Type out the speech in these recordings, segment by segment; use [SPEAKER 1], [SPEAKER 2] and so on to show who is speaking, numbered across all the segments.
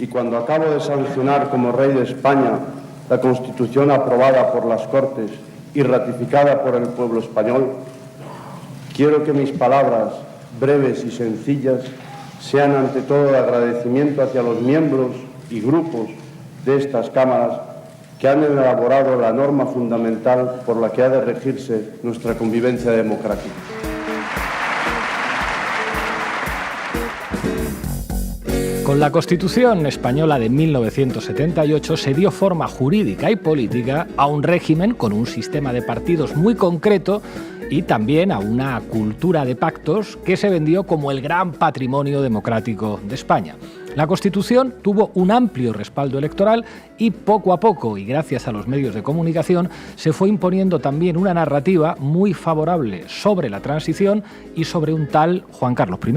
[SPEAKER 1] y cuando acabo de sancionar como rey de España la Constitución aprobada por las Cortes y ratificada por el pueblo español, quiero que mis palabras, breves y sencillas, sean ante todo de agradecimiento hacia los miembros y grupos de estas cámaras que han elaborado la norma fundamental por la que ha de regirse nuestra convivencia democrática.
[SPEAKER 2] Con la Constitución española de 1978 se dio forma jurídica y política a un régimen con un sistema de partidos muy concreto y también a una cultura de pactos que se vendió como el gran patrimonio democrático de España. La Constitución tuvo un amplio respaldo electoral y poco a poco, y gracias a los medios de comunicación, se fue imponiendo también una narrativa muy favorable sobre la transición y sobre un tal Juan Carlos I.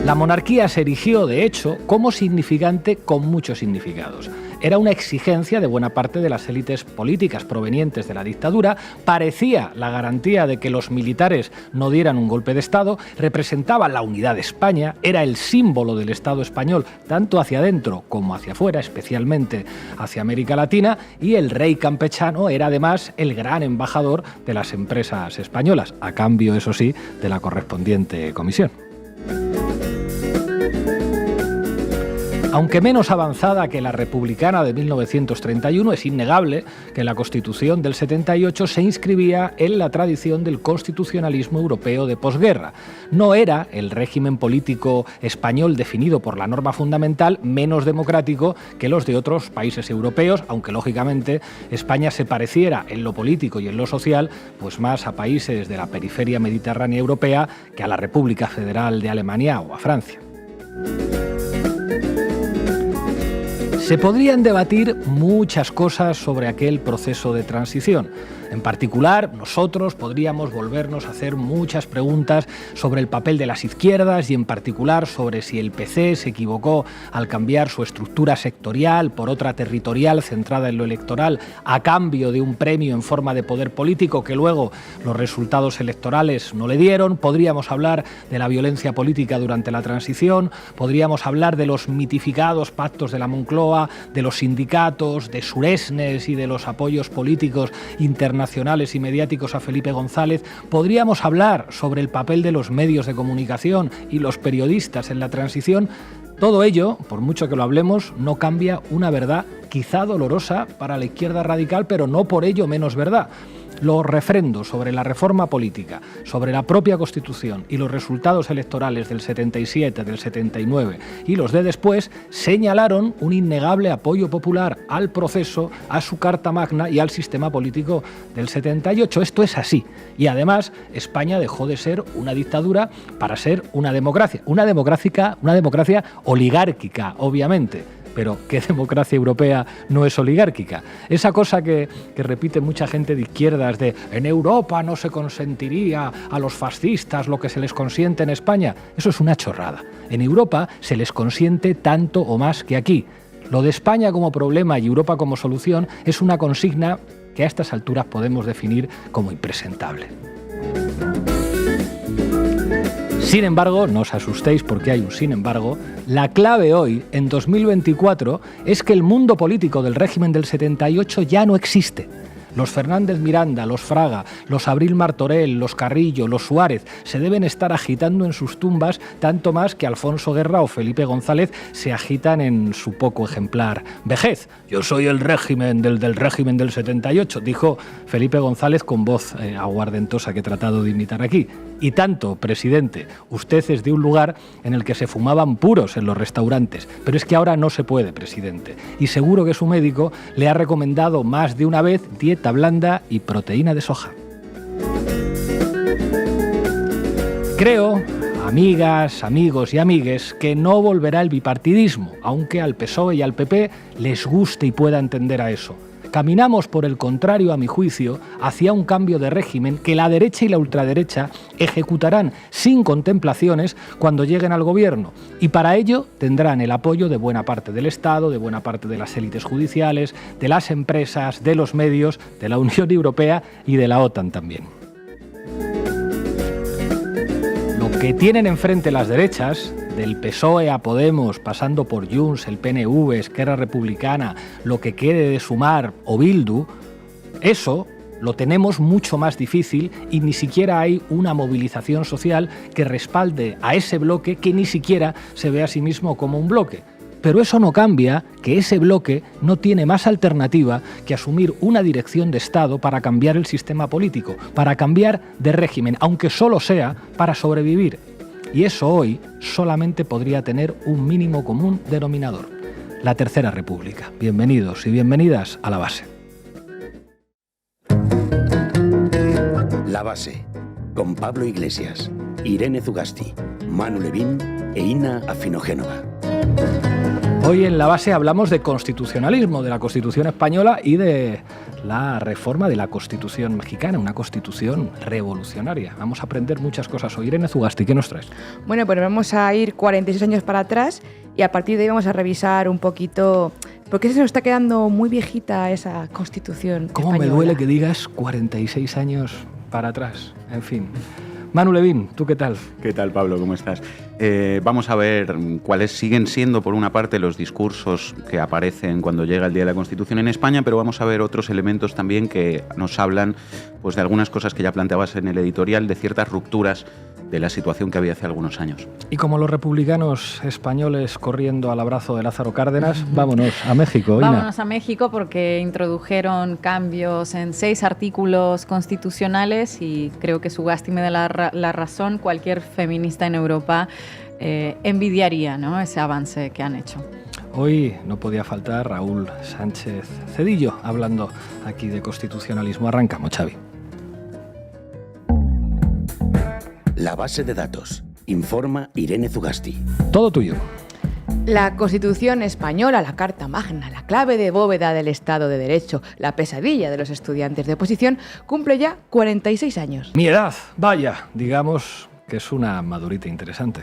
[SPEAKER 2] La monarquía se erigió, de hecho, como significante con muchos significados. Era una exigencia de buena parte de las élites políticas provenientes de la dictadura, parecía la garantía de que los militares no dieran un golpe de Estado, representaba la unidad de España, era el símbolo del Estado español, tanto hacia adentro como hacia afuera, especialmente hacia América Latina, y el rey campechano era además el gran embajador de las empresas españolas, a cambio, eso sí, de la correspondiente comisión. Aunque menos avanzada que la republicana de 1931, es innegable que la Constitución del 78 se inscribía en la tradición del constitucionalismo europeo de posguerra. No era el régimen político español definido por la norma fundamental menos democrático que los de otros países europeos, aunque lógicamente España se pareciera en lo político y en lo social pues más a países de la periferia mediterránea europea que a la República Federal de Alemania o a Francia. Se podrían debatir muchas cosas sobre aquel proceso de transición. En particular, nosotros podríamos volvernos a hacer muchas preguntas sobre el papel de las izquierdas y en particular sobre si el PC se equivocó al cambiar su estructura sectorial por otra territorial centrada en lo electoral a cambio de un premio en forma de poder político que luego los resultados electorales no le dieron. Podríamos hablar de la violencia política durante la transición, podríamos hablar de los mitificados pactos de la Moncloa, de los sindicatos, de Suresnes y de los apoyos políticos internacionales y mediáticos a Felipe González, podríamos hablar sobre el papel de los medios de comunicación y los periodistas en la transición. Todo ello, por mucho que lo hablemos, no cambia una verdad quizá dolorosa para la izquierda radical, pero no por ello menos verdad. Los refrendos sobre la reforma política, sobre la propia Constitución y los resultados electorales del 77, del 79 y los de después señalaron un innegable apoyo popular al proceso, a su Carta Magna y al sistema político del 78. Esto es así. Y además España dejó de ser una dictadura para ser una democracia. Una democracia oligárquica, obviamente. Pero ¿qué democracia europea no es oligárquica? Esa cosa que repite mucha gente de izquierdas de en Europa no se consentiría a los fascistas lo que se les consiente en España, eso es una chorrada. En Europa se les consiente tanto o más que aquí. Lo de España como problema y Europa como solución es una consigna que a estas alturas podemos definir como impresentable. Sin embargo, no os asustéis porque hay un sin embargo, la clave hoy, en 2024, es que el mundo político del régimen del 78 ya no existe. Los Fernández Miranda, los Fraga, los Abril Martorell, los Carrillo, los Suárez se deben estar agitando en sus tumbas tanto más que Alfonso Guerra o Felipe González se agitan en su poco ejemplar vejez. Yo soy el régimen del régimen del 78, dijo Felipe González con voz aguardentosa que he tratado de imitar aquí. Y tanto, presidente, usted es de un lugar en el que se fumaban puros en los restaurantes, pero es que ahora no se puede, presidente. Y seguro que su médico le ha recomendado más de una vez dieta blanda y proteína de soja. Creo, amigas, amigos y amigues, que no volverá el bipartidismo, aunque al PSOE y al PP les guste y pueda entender a eso. Caminamos, por el contrario, a mi juicio, hacia un cambio de régimen que la derecha y la ultraderecha ejecutarán sin contemplaciones cuando lleguen al gobierno. Y para ello tendrán el apoyo de buena parte del Estado, de buena parte de las élites judiciales, de las empresas, de los medios, de la Unión Europea y de la OTAN también. Lo que tienen enfrente las derechas, del PSOE a Podemos, pasando por Junts, el PNV, Esquerra Republicana, lo que quede de Sumar o Bildu, eso lo tenemos mucho más difícil y ni siquiera hay una movilización social que respalde a ese bloque que ni siquiera se ve a sí mismo como un bloque. Pero eso no cambia que ese bloque no tiene más alternativa que asumir una dirección de Estado para cambiar el sistema político, para cambiar de régimen, aunque solo sea para sobrevivir. Y eso hoy solamente podría tener un mínimo común denominador: la Tercera República. Bienvenidos y bienvenidas a La Base.
[SPEAKER 3] La Base, con Pablo Iglesias, Irene Zugasti, Manu Levín e Ina Afinogénova.
[SPEAKER 2] Hoy en La Base hablamos de constitucionalismo, de la Constitución española y de la reforma de la Constitución mexicana, una Constitución revolucionaria. Vamos a aprender muchas cosas hoy. Irene Zugasti, ¿qué nos traes?
[SPEAKER 4] Bueno, pues vamos a ir 46 años para atrás y a partir de ahí vamos a revisar un poquito por qué se nos está quedando muy viejita esa Constitución
[SPEAKER 2] ¿Cómo
[SPEAKER 4] española?
[SPEAKER 2] me duele que digas 46 años para atrás? En fin. Manu Levín, ¿tú qué tal?
[SPEAKER 5] ¿Qué tal, Pablo? ¿Cómo estás? Vamos a ver cuáles siguen siendo, por una parte, los discursos que aparecen cuando llega el Día de la Constitución en España, pero vamos a ver otros elementos también que nos hablan pues, de algunas cosas que ya planteabas en el editorial, de ciertas rupturas de la situación que había hace algunos años.
[SPEAKER 2] Y como los republicanos españoles corriendo al abrazo de Lázaro Cárdenas, vámonos a México. Ina.
[SPEAKER 6] Vámonos a México porque introdujeron cambios en 6 artículos constitucionales y creo que Zugasti me da la razón. Cualquier feminista en Europa envidiaría, ¿no?, ese avance que han hecho.
[SPEAKER 2] Hoy no podía faltar Raúl Sánchez Cedillo hablando aquí de constitucionalismo. Arrancamos, Xavi.
[SPEAKER 3] La Base de datos. Informa Irene Zugasti.
[SPEAKER 2] Todo tuyo.
[SPEAKER 4] La Constitución española, la Carta Magna, la clave de bóveda del Estado de Derecho, la pesadilla de los estudiantes de oposición, cumple ya 46 años.
[SPEAKER 2] Mi edad, vaya, digamos que es una madurita interesante.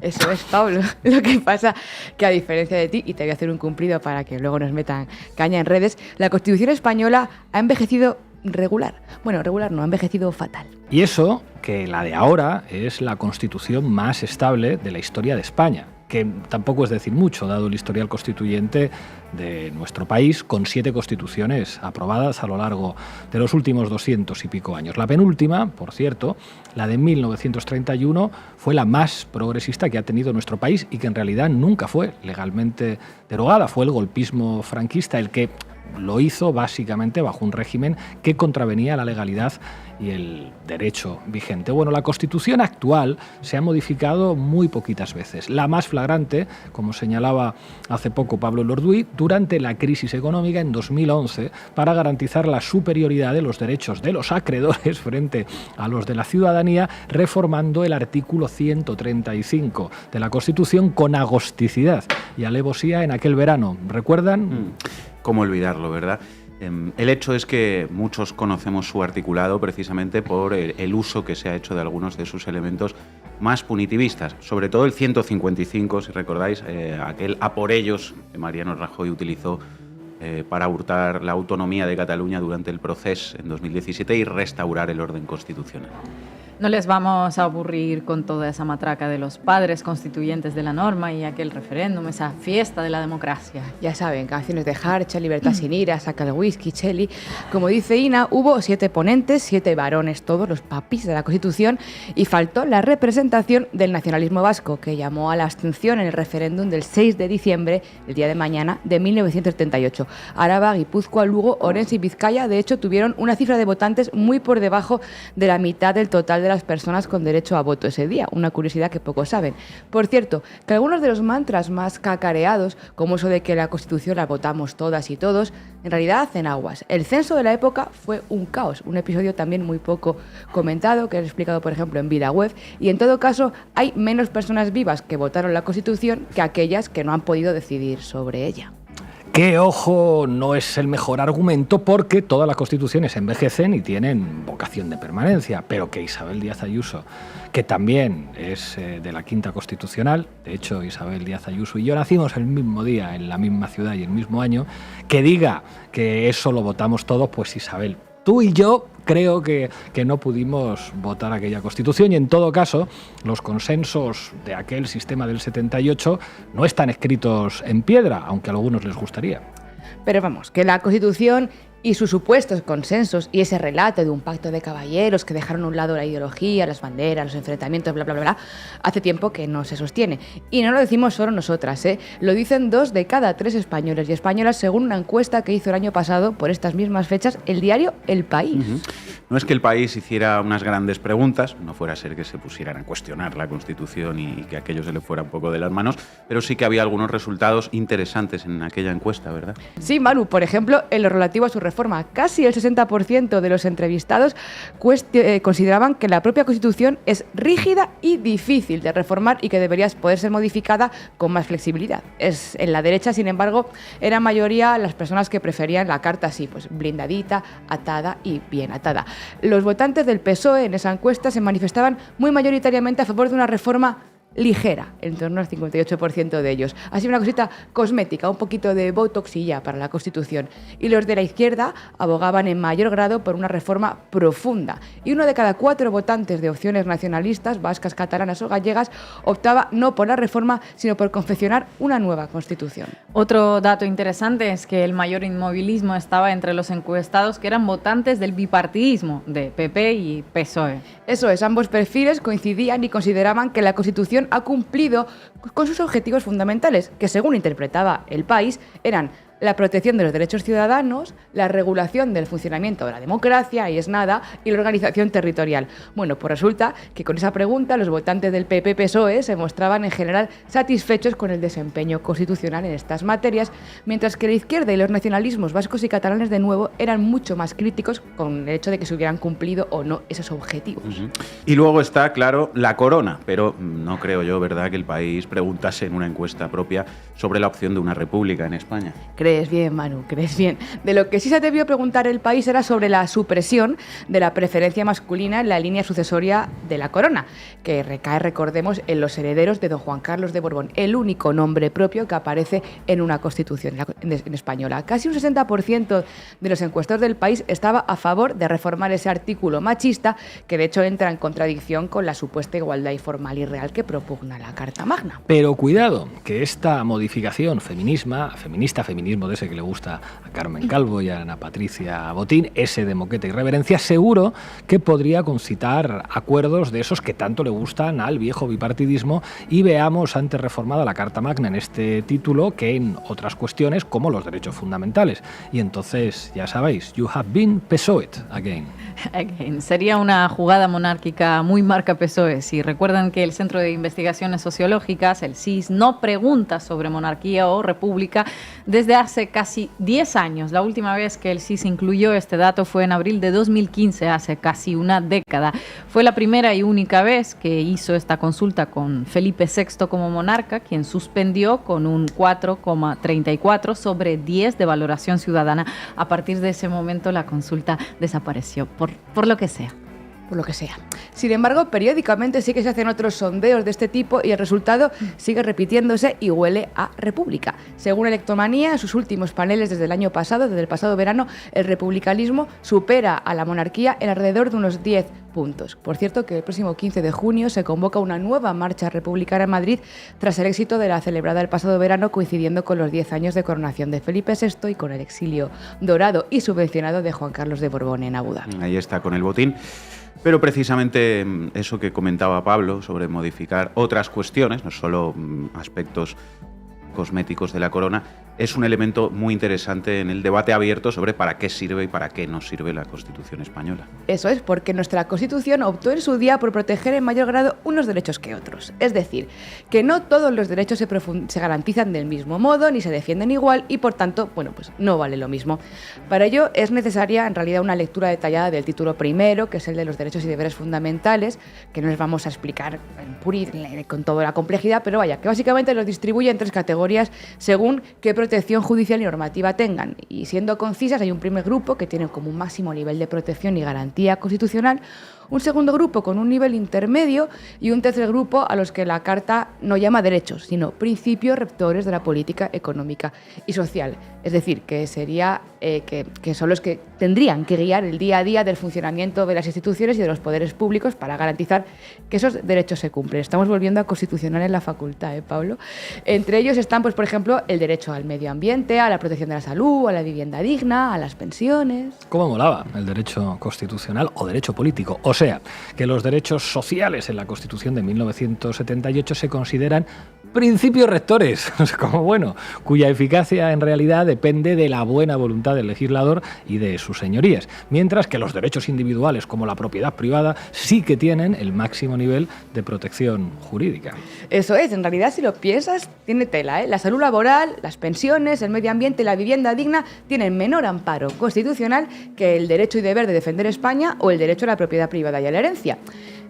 [SPEAKER 4] Eso es, Pablo. Lo que pasa que, a diferencia de ti, y te voy a hacer un cumplido para que luego nos metan caña en redes, la Constitución española ha envejecido regular. Bueno, regular no, ha envejecido fatal.
[SPEAKER 2] Y eso que la de ahora es la Constitución más estable de la historia de España, que tampoco es decir mucho, dado el historial constituyente de nuestro país, con 7 constituciones aprobadas a lo largo de los últimos 200 y pico años. La penúltima, por cierto, la de 1931, fue la más progresista que ha tenido nuestro país y que en realidad nunca fue legalmente derogada. Fue el golpismo franquista el que lo hizo básicamente bajo un régimen que contravenía la legalidad y el derecho vigente. Bueno, la Constitución actual se ha modificado muy poquitas veces. La más flagrante, como señalaba hace poco Pablo Lorduy, durante la crisis económica en 2011, para garantizar la superioridad de los derechos de los acreedores frente a los de la ciudadanía, reformando el artículo 135 de la Constitución con agosticidad y alevosía en aquel verano. ¿Recuerdan?
[SPEAKER 5] ¿Cómo olvidarlo, verdad? El hecho es que muchos conocemos su articulado precisamente por el uso que se ha hecho de algunos de sus elementos más punitivistas, sobre todo el 155, si recordáis, aquel a por ellos que Mariano Rajoy utilizó para hurtar la autonomía de Cataluña durante el proceso en 2017 y restaurar el orden constitucional.
[SPEAKER 6] No les vamos a aburrir con toda esa matraca de los padres constituyentes de la norma y aquel referéndum, esa fiesta de la democracia.
[SPEAKER 4] Ya saben, canciones de Harcha, Libertad sin ira, Saca el whisky, Cheli. Como dice Ina, hubo 7 ponentes, 7 varones, todos los papis de la Constitución, y faltó la representación del nacionalismo vasco, que llamó a la abstención en el referéndum del 6 de diciembre, el día de mañana, de 1978. Araba, Guipúzcoa, Lugo, Orense y Vizcaya, de hecho, tuvieron una cifra de votantes muy por debajo de la mitad del total de las personas con derecho a voto ese día, una curiosidad que pocos saben. Por cierto, que algunos de los mantras más cacareados, como eso de que la Constitución la votamos todas y todos, en realidad hacen aguas. El censo de la época fue un caos, un episodio también muy poco comentado, que he explicado, por ejemplo, en Vida Web, y en todo caso hay menos personas vivas que votaron la Constitución que aquellas que no han podido decidir sobre ella.
[SPEAKER 2] Que, ojo, no es el mejor argumento porque todas las constituciones envejecen y tienen vocación de permanencia, pero que Isabel Díaz Ayuso, que también es de la Quinta Constitucional, de hecho Isabel Díaz Ayuso y yo nacimos el mismo día, en la misma ciudad y el mismo año, que diga que eso lo votamos todos, pues Isabel, tú y yo creo que no pudimos votar aquella Constitución y en todo caso los consensos de aquel sistema del 78 no están escritos en piedra, aunque a algunos les gustaría.
[SPEAKER 4] Pero vamos, que la Constitución y sus supuestos consensos y ese relato de un pacto de caballeros que dejaron a un lado la ideología, las banderas, los enfrentamientos, bla, bla, bla, bla, hace tiempo que no se sostiene. Y no lo decimos solo nosotras, ¿eh? Lo dicen 2 de cada 3 españoles y españolas según una encuesta que hizo el año pasado por estas mismas fechas el diario El País.
[SPEAKER 5] No es que El País hiciera unas grandes preguntas, no fuera a ser que se pusieran a cuestionar la Constitución y que aquello se le fuera un poco de las manos, pero sí que había algunos resultados interesantes en aquella encuesta, ¿verdad?
[SPEAKER 4] Sí, Manu, por ejemplo, en lo relativo a su reforma, casi el 60% de los entrevistados consideraban que la propia Constitución es rígida y difícil de reformar y que debería poder ser modificada con más flexibilidad. En la derecha, sin embargo, era mayoría las personas que preferían la carta así, pues blindadita, atada y bien atada. Los votantes del PSOE en esa encuesta se manifestaban muy mayoritariamente a favor de una reforma ligera, en torno al 58% de ellos. Así una cosita cosmética, un poquito de botox y ya para la Constitución. Y los de la izquierda abogaban en mayor grado por una reforma profunda. Y 1 de cada 4 votantes de opciones nacionalistas, vascas, catalanas o gallegas, optaba no por la reforma, sino por confeccionar una nueva Constitución.
[SPEAKER 6] Otro dato interesante es que el mayor inmovilismo estaba entre los encuestados que eran votantes del bipartidismo, de PP y PSOE.
[SPEAKER 4] Eso es, ambos perfiles coincidían y consideraban que la Constitución ha cumplido con sus objetivos fundamentales, que según interpretaba El País, eran la protección de los derechos ciudadanos, la regulación del funcionamiento de la democracia, y es nada, y la organización territorial. Bueno, pues resulta que con esa pregunta los votantes del PP-PSOE se mostraban en general satisfechos con el desempeño constitucional en estas materias, mientras que la izquierda y los nacionalismos vascos y catalanes de nuevo eran mucho más críticos con el hecho de que se hubieran cumplido o no esos objetivos.
[SPEAKER 5] Y luego está, claro, la corona, pero no creo yo, ¿verdad?, que El País preguntase en una encuesta propia sobre la opción de una república en España.
[SPEAKER 4] Crees bien, Manu, crees bien. De lo que sí se debió preguntar El País era sobre la supresión de la preferencia masculina en la línea sucesoria de la corona, que recae, recordemos, en los herederos de don Juan Carlos de Borbón, el único nombre propio que aparece en una constitución en española. Casi un 60% de los encuestados del País estaba a favor de reformar ese artículo machista, que de hecho entra en contradicción con la supuesta igualdad formal y real que propugna la Carta Magna.
[SPEAKER 2] Pero cuidado, que esta modificación feminismo de ese que le gusta a Carmen Calvo y a Ana Patricia Botín, ese de moqueta y reverencia, seguro que podría concitar acuerdos de esos que tanto le gustan al viejo bipartidismo, y veamos antes reformada la Carta Magna en este título que en otras cuestiones como los derechos fundamentales. Y entonces, ya sabéis, you have been PSOE again.
[SPEAKER 6] Sería una jugada monárquica muy marca PSOE. Si recuerdan que el Centro de Investigaciones Sociológicas, el CIS, no pregunta sobre monarquía o república desde hace casi 10 años. La última vez que el CIS incluyó este dato fue en abril de 2015, hace casi una década. Fue la primera y única vez que hizo esta consulta con Felipe VI como monarca, quien suspendió con un 4,34 sobre 10 de valoración ciudadana. A partir de ese momento la consulta desapareció, por lo que sea.
[SPEAKER 4] Por lo que sea. Sin embargo, periódicamente sí que se hacen otros sondeos de este tipo y el resultado sigue repitiéndose y huele a república. Según Electomanía, en sus últimos paneles desde el año pasado, desde el pasado verano, el republicanismo supera a la monarquía en alrededor de unos 10 puntos. Por cierto, que el próximo 15 de junio se convoca una nueva marcha republicana en Madrid tras el éxito de la celebrada el pasado verano, coincidiendo con los 10 años de coronación de Felipe VI y con el exilio dorado y subvencionado de Juan Carlos de Borbón en Abu Dhabi.
[SPEAKER 5] Ahí está, con el botín. Pero precisamente eso que comentaba Pablo sobre modificar otras cuestiones, no solo aspectos cosméticos de la corona, es un elemento muy interesante en el debate abierto sobre para qué sirve y para qué no sirve la Constitución española.
[SPEAKER 4] Eso es, porque nuestra Constitución optó en su día por proteger en mayor grado unos derechos que otros. Es decir, que no todos los derechos se garantizan del mismo modo ni se defienden igual y, por tanto, bueno, pues no vale lo mismo. Para ello es necesaria, en realidad, una lectura detallada del título primero, que es el de los derechos y deberes fundamentales, que no les vamos a explicar con toda la complejidad, pero vaya, que básicamente los distribuye en 3 categorías según qué protección judicial y normativa tengan. Y siendo concisas, hay un primer grupo que tiene como un máximo nivel de protección y garantía constitucional, un segundo grupo con un nivel intermedio y un tercer grupo a los que la Carta no llama derechos, sino principios rectores de la política económica y social. Es decir, que sería que son los que tendrían que guiar el día a día del funcionamiento de las instituciones y de los poderes públicos para garantizar que esos derechos se cumplen. Estamos volviendo a constitucional en la facultad, Pablo. Entre ellos están, pues, por ejemplo, el derecho al medio ambiente, a la protección de la salud, a la vivienda digna, a las pensiones.
[SPEAKER 2] ¿Cómo molaba el derecho constitucional o derecho político? O sea, que los derechos sociales en la Constitución de 1978 se consideran principios rectores, como bueno, cuya eficacia en realidad depende de la buena voluntad del legislador y de sus señorías, mientras que los derechos individuales como la propiedad privada sí que tienen el máximo nivel de protección jurídica.
[SPEAKER 4] Eso es, en realidad, si lo piensas, tiene tela, ¿eh? La salud laboral, las pensiones, el medio ambiente y la vivienda digna tienen menor amparo constitucional que el derecho y deber de defender España o el derecho a la propiedad privada y a la herencia.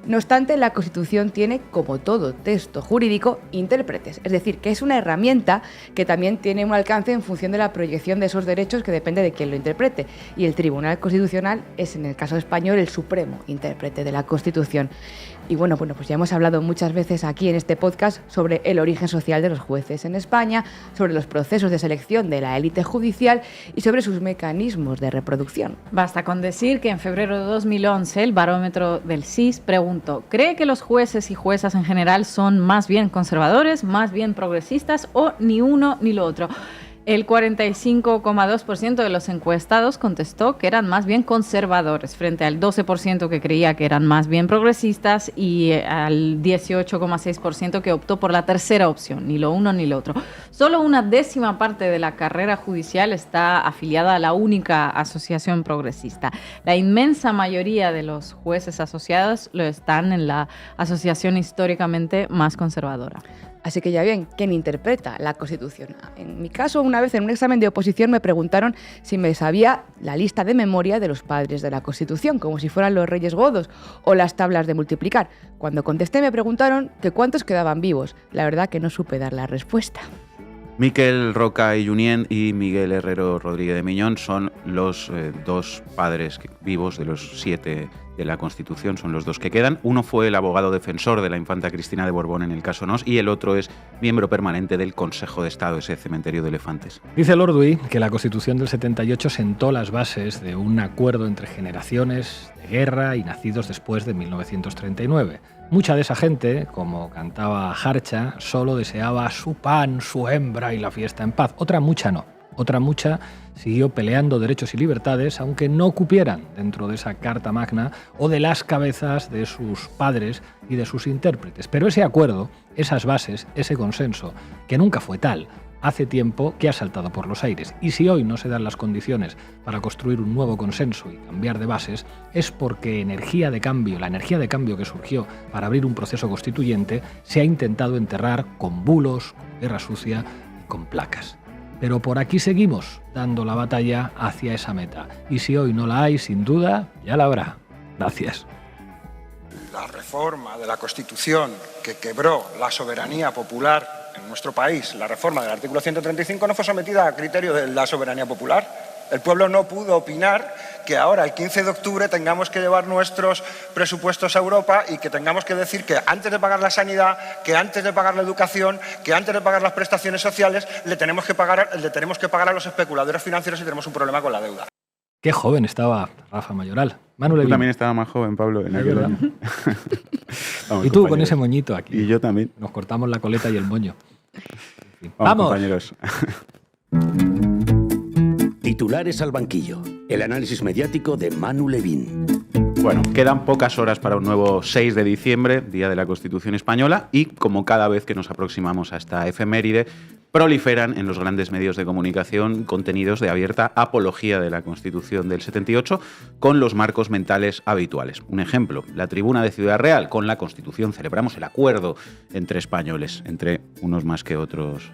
[SPEAKER 4] No obstante, la Constitución tiene, como todo texto jurídico, intérpretes. Es decir, que es una herramienta que también tiene un alcance en función de la proyección de esos derechos que depende de quién lo interprete. Y el Tribunal Constitucional es, en el caso español, el supremo intérprete de la Constitución. Y bueno, pues ya hemos hablado muchas veces aquí en este podcast sobre el origen social de los jueces en España, sobre los procesos de selección de la élite judicial y sobre sus mecanismos de reproducción.
[SPEAKER 6] Basta con decir que en febrero de 2011 el barómetro del CIS preguntó: ¿cree que los jueces y juezas en general son más bien conservadores, más bien progresistas o ni uno ni lo otro? El 45,2% de los encuestados contestó que eran más bien conservadores, frente al 12% que creía que eran más bien progresistas y al 18,6% que optó por la tercera opción, ni lo uno ni lo otro. Solo una décima parte de la carrera judicial está afiliada a la única asociación progresista. La inmensa mayoría de los jueces asociados lo están en la asociación históricamente más conservadora.
[SPEAKER 4] Así que ya bien, ¿quién interpreta la Constitución? En mi caso, una vez en un examen de oposición me preguntaron si me sabía la lista de memoria de los padres de la Constitución, como si fueran los Reyes Godos o las tablas de multiplicar. Cuando contesté me preguntaron que cuántos quedaban vivos. La verdad que no supe dar la respuesta.
[SPEAKER 5] Miquel Roca y Junyent y Miguel Herrero Rodríguez de Miñón son los dos padres vivos de los 7 de la Constitución, son los dos que quedan. Uno fue el abogado defensor de la infanta Cristina de Borbón en el caso Nos y el otro es miembro permanente del Consejo de Estado, ese cementerio de elefantes.
[SPEAKER 2] Dice el Ordui que la Constitución del 78 sentó las bases de un acuerdo entre generaciones de guerra y nacidos después de 1939. Mucha de esa gente, como cantaba Jarcha, solo deseaba su pan, su hembra y la fiesta en paz. Otra mucha no. Otra mucha siguió peleando derechos y libertades, aunque no cupieran dentro de esa Carta Magna o de las cabezas de sus padres y de sus intérpretes. Pero ese acuerdo, esas bases, ese consenso, que nunca fue tal, hace tiempo que ha saltado por los aires. Y si hoy no se dan las condiciones para construir un nuevo consenso y cambiar de bases, es porque la energía de cambio que surgió para abrir un proceso constituyente, se ha intentado enterrar con bulos, con guerra sucia y con placas. Pero por aquí seguimos dando la batalla hacia esa meta. Y si hoy no la hay, sin duda, ya la habrá. Gracias.
[SPEAKER 7] La reforma de la Constitución que quebró la soberanía popular en nuestro país, la reforma del artículo 135, no fue sometida a criterio de la soberanía popular. El pueblo no pudo opinar que ahora, el 15 de octubre, tengamos que llevar nuestros presupuestos a Europa y que tengamos que decir que antes de pagar la sanidad, que antes de pagar la educación, que antes de pagar las prestaciones sociales, le tenemos que pagar a los especuladores financieros y tenemos un problema con la deuda.
[SPEAKER 2] Qué joven estaba Rafa Mayoral. Manu
[SPEAKER 5] Tú
[SPEAKER 2] Levin.
[SPEAKER 5] también estabas más joven, Pablo, en aquel año. Vamos,
[SPEAKER 2] Y tú
[SPEAKER 5] compañeros.
[SPEAKER 2] con ese moñito aquí.
[SPEAKER 5] Y yo también.
[SPEAKER 2] Nos cortamos la coleta y el moño. En fin.
[SPEAKER 5] Vamos, compañeros.
[SPEAKER 3] Titulares al banquillo. El análisis mediático de Manu Levin.
[SPEAKER 5] Bueno, quedan pocas horas para un nuevo 6 de diciembre, Día de la Constitución Española, y como cada vez que nos aproximamos a esta efeméride, proliferan en los grandes medios de comunicación contenidos de abierta apología de la Constitución del 78 con los marcos mentales habituales. Un ejemplo, la tribuna de Ciudad Real: con la Constitución celebramos el acuerdo entre españoles, entre unos más que otros,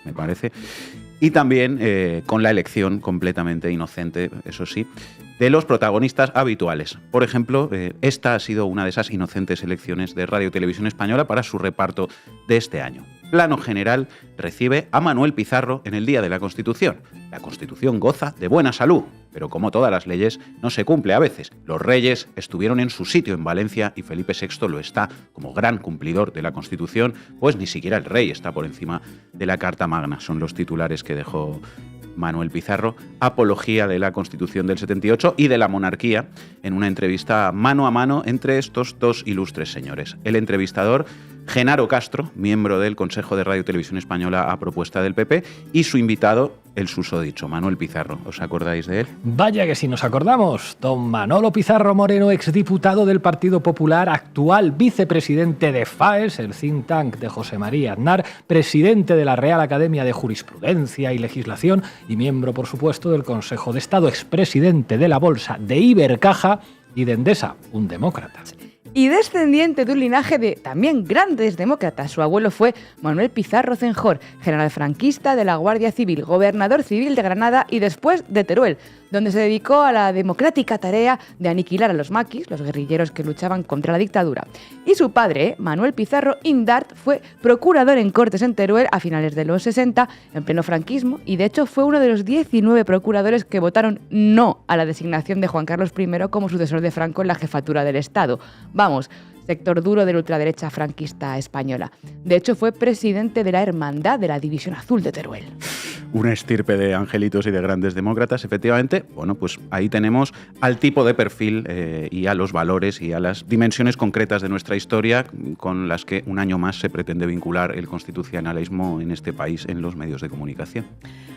[SPEAKER 5] me parece, y también con la elección completamente inocente, eso sí, de los protagonistas habituales. Por ejemplo, esta ha sido una de esas inocentes elecciones de Radio Televisión Española para su reparto de este año. Plano General recibe a Manuel Pizarro en el Día de la Constitución. La Constitución goza de buena salud. pero como todas las leyes, no se cumple a veces. Los reyes estuvieron en su sitio en Valencia y Felipe VI lo está como gran cumplidor de la Constitución, pues ni siquiera el rey está por encima de la Carta Magna. Son los titulares que dejó Manuel Pizarro, apología de la Constitución del 78 y de la monarquía, en una entrevista mano a mano entre estos dos ilustres señores. El entrevistador, Genaro Castro, miembro del Consejo de Radio y Televisión Española a propuesta del PP, y su invitado, el susodicho Manuel Pizarro. ¿Os acordáis de él?
[SPEAKER 2] Vaya que si nos acordamos. Don Manolo Pizarro Moreno, exdiputado del Partido Popular, actual vicepresidente de FAES, el think tank de José María Aznar, presidente de la Real Academia de Jurisprudencia y Legislación y miembro, por supuesto, del Consejo de Estado, expresidente de la Bolsa de Ibercaja y de Endesa, un demócrata.
[SPEAKER 4] Y descendiente de un linaje de también grandes demócratas. Su abuelo fue Manuel Pizarro Cenjor, general franquista de la Guardia Civil, gobernador civil de Granada y después de Teruel, donde se dedicó a la democrática tarea de aniquilar a los maquis, los guerrilleros que luchaban contra la dictadura. Y su padre, Manuel Pizarro Indart, fue procurador en Cortes en Teruel a finales de los 60, en pleno franquismo, y de hecho fue uno de los 19 procuradores que votaron no a la designación de Juan Carlos I como sucesor de Franco en la jefatura del Estado. Vamos, sector duro de la ultraderecha franquista española. De hecho, fue presidente de la Hermandad de la División Azul de Teruel.
[SPEAKER 5] Una estirpe de angelitos y de grandes demócratas, efectivamente. Bueno, pues ahí tenemos al tipo de perfil y a los valores y a las dimensiones concretas de nuestra historia con las que un año más se pretende vincular el constitucionalismo en este país en los medios de comunicación.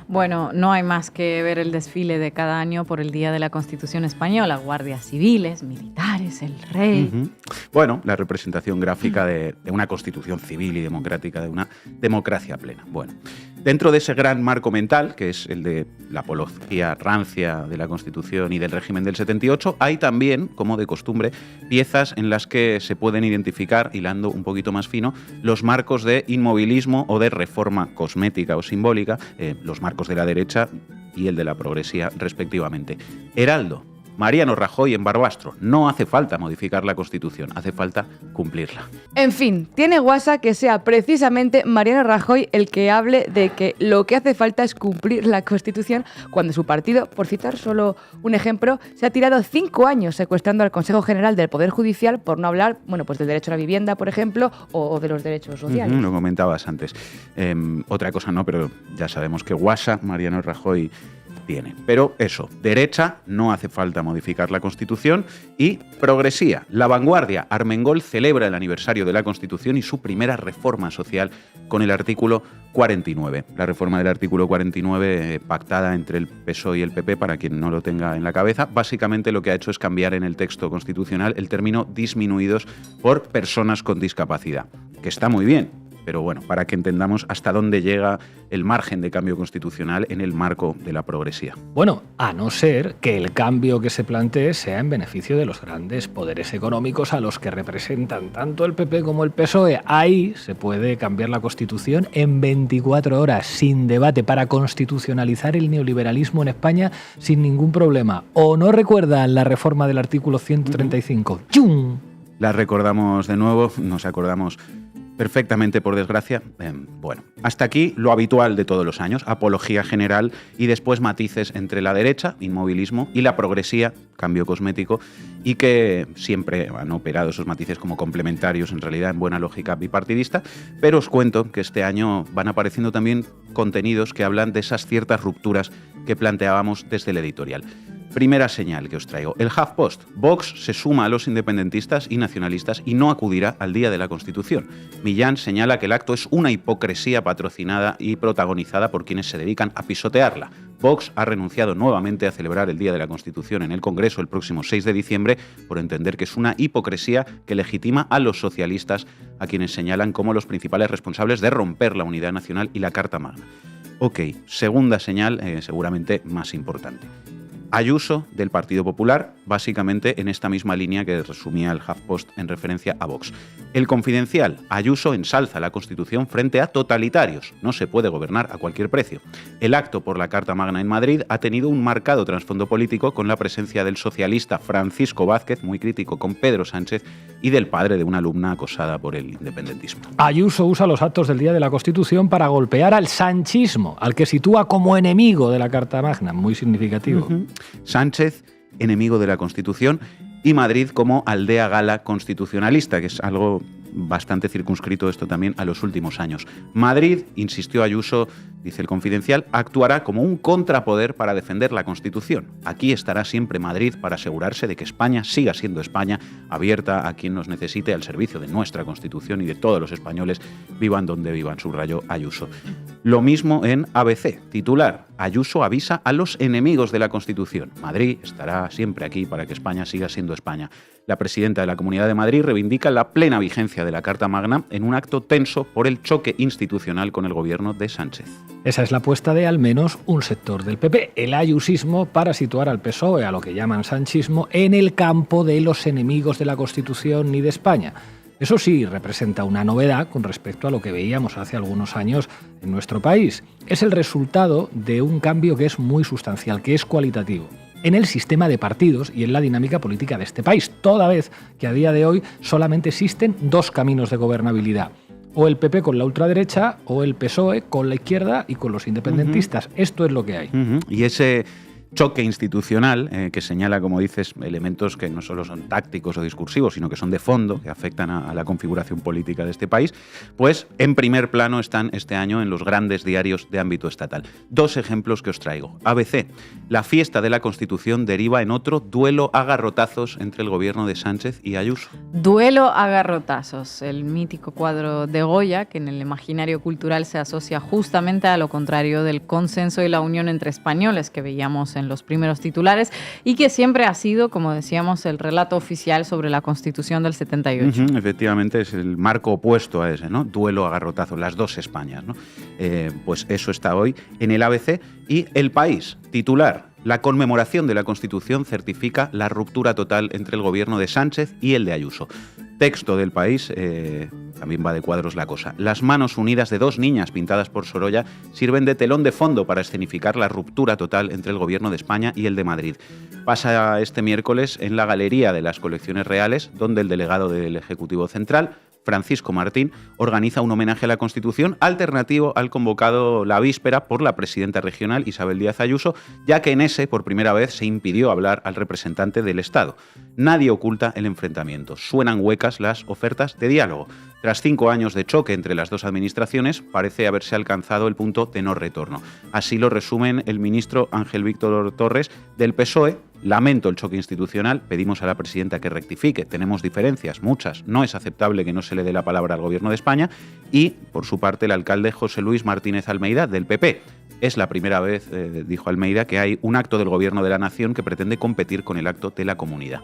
[SPEAKER 6] Bueno, no hay más que ver el desfile de cada año por el Día de la Constitución Española. Guardias civiles, militares, el rey.
[SPEAKER 5] Uh-huh. Bueno, la representación gráfica de una constitución civil y democrática, de una democracia plena. Bueno, dentro de ese gran marco mental, que es el de la apología rancia de la Constitución y del régimen del 78, hay también, como de costumbre, piezas en las que se pueden identificar, hilando un poquito más fino, los marcos de inmovilismo o de reforma cosmética o simbólica, los marcos de la derecha y el de la progresía, respectivamente. Heraldo, Mariano Rajoy en Barbastro. No hace falta modificar la Constitución, hace falta cumplirla.
[SPEAKER 4] En fin, tiene guasa que sea precisamente Mariano Rajoy el que hable de que lo que hace falta es cumplir la Constitución, cuando su partido, por citar solo un ejemplo, se ha tirado 5 años secuestrando al Consejo General del Poder Judicial por no hablar, bueno, pues del derecho a la vivienda, por ejemplo, o de los derechos sociales.
[SPEAKER 5] Lo comentabas antes. Otra cosa no, pero ya sabemos que guasa Mariano Rajoy tiene. Pero eso, derecha, no hace falta modificar la Constitución, y progresía. La Vanguardia, Armengol celebra el aniversario de la Constitución y su primera reforma social con el artículo 49. La reforma del artículo 49 pactada entre el PSOE y el PP, para quien no lo tenga en la cabeza, básicamente lo que ha hecho es cambiar en el texto constitucional el término disminuidos por personas con discapacidad, que está muy bien. Pero bueno, para que entendamos hasta dónde llega el margen de cambio constitucional en el marco de la progresía.
[SPEAKER 2] Bueno, a no ser que el cambio que se plantee sea en beneficio de los grandes poderes económicos a los que representan tanto el PP como el PSOE. Ahí se puede cambiar la Constitución en 24 horas, sin debate, para constitucionalizar el neoliberalismo en España sin ningún problema. ¿O no recuerdan la reforma del artículo 135? ¡Yum!
[SPEAKER 5] La recordamos de nuevo, nos acordamos perfectamente, por desgracia. Bueno, hasta aquí lo habitual de todos los años, apología general y después matices entre la derecha, inmovilismo, y la progresía, cambio cosmético, y que siempre han operado esos matices como complementarios, en realidad en buena lógica bipartidista, pero os cuento que este año van apareciendo también contenidos que hablan de esas ciertas rupturas que planteábamos desde el editorial. Primera señal que os traigo, el HuffPost. Vox se suma a los independentistas y nacionalistas y no acudirá al Día de la Constitución. Millán señala que el acto es una hipocresía patrocinada y protagonizada por quienes se dedican a pisotearla. Vox ha renunciado nuevamente a celebrar el Día de la Constitución en el Congreso el próximo 6 de diciembre por entender que es una hipocresía que legitima a los socialistas, a quienes señalan como los principales responsables de romper la unidad nacional y la Carta Magna. Ok, segunda señal, seguramente más importante. Ayuso, del Partido Popular, básicamente en esta misma línea que resumía el HuffPost en referencia a Vox. El Confidencial, Ayuso ensalza la Constitución frente a totalitarios. No se puede gobernar a cualquier precio. El acto por la Carta Magna en Madrid ha tenido un marcado trasfondo político con la presencia del socialista Francisco Vázquez, muy crítico con Pedro Sánchez, y del padre de una alumna acosada por el independentismo.
[SPEAKER 2] Ayuso usa los actos del Día de la Constitución para golpear al sanchismo, al que sitúa como enemigo de la Carta Magna, muy significativo.
[SPEAKER 5] Sánchez, enemigo de la Constitución, y Madrid como aldea gala constitucionalista, que es algo bastante circunscrito esto también a los últimos años. Madrid, insistió Ayuso, dice el Confidencial, actuará como un contrapoder para defender la Constitución. Aquí estará siempre Madrid para asegurarse de que España siga siendo España, abierta a quien nos necesite, al servicio de nuestra Constitución y de todos los españoles, vivan donde vivan, subrayó Ayuso. Lo mismo en ABC, titular, Ayuso avisa a los enemigos de la Constitución. Madrid estará siempre aquí para que España siga siendo España. La presidenta de la Comunidad de Madrid reivindica la plena vigencia de la Carta Magna en un acto tenso por el choque institucional con el gobierno de Sánchez.
[SPEAKER 2] Esa es la apuesta de al menos un sector del PP, el ayusismo, para situar al PSOE, a lo que llaman sanchismo, en el campo de los enemigos de la Constitución y de España. Eso sí, representa una novedad con respecto a lo que veíamos hace algunos años en nuestro país. Es el resultado de un cambio que es muy sustancial, que es cualitativo, en el sistema de partidos y en la dinámica política de este país, toda vez que a día de hoy solamente existen dos caminos de gobernabilidad: o el PP con la ultraderecha o el PSOE con la izquierda y con los independentistas. Esto es lo que hay.
[SPEAKER 5] Y ese choque institucional, que señala, como dices, elementos que no solo son tácticos o discursivos, sino que son de fondo, que afectan a la configuración política de este país, pues en primer plano están este año en los grandes diarios de ámbito estatal. Dos ejemplos que os traigo. ABC, la fiesta de la Constitución deriva en otro duelo a garrotazos entre el gobierno de Sánchez y Ayuso.
[SPEAKER 6] Duelo a garrotazos, el mítico cuadro de Goya, que en el imaginario cultural se asocia justamente a lo contrario del consenso y la unión entre españoles que veíamos en los primeros titulares y que siempre ha sido, como decíamos, el relato oficial sobre la Constitución del 78.
[SPEAKER 5] Efectivamente, es el marco opuesto a ese, ¿no? Duelo a garrotazos, las dos Españas, ¿no? Pues eso está hoy en el ABC. Y El País, titular, la conmemoración de la Constitución certifica la ruptura total entre el gobierno de Sánchez y el de Ayuso. Texto del País, también va de cuadros la cosa. Las manos unidas de dos niñas pintadas por Sorolla sirven de telón de fondo para escenificar la ruptura total entre el gobierno de España y el de Madrid. Pasa este miércoles en la Galería de las Colecciones Reales, donde el delegado del Ejecutivo Central, Francisco Martín, organiza un homenaje a la Constitución alternativo al convocado la víspera por la presidenta regional Isabel Díaz Ayuso, ya que en ese, por primera vez, se impidió hablar al representante del Estado. Nadie oculta el enfrentamiento. Suenan huecas las ofertas de diálogo. Tras 5 años de choque entre las dos administraciones, parece haberse alcanzado el punto de no retorno. Así lo resumen el ministro Ángel Víctor Torres del PSOE. Lamento el choque institucional, pedimos a la presidenta que rectifique, tenemos diferencias, muchas, no es aceptable que no se le dé la palabra al gobierno de España. Y, por su parte, el alcalde José Luis Martínez Almeida, del PP. Es la primera vez, dijo Almeida, que hay un acto del gobierno de la nación que pretende competir con el acto de la comunidad.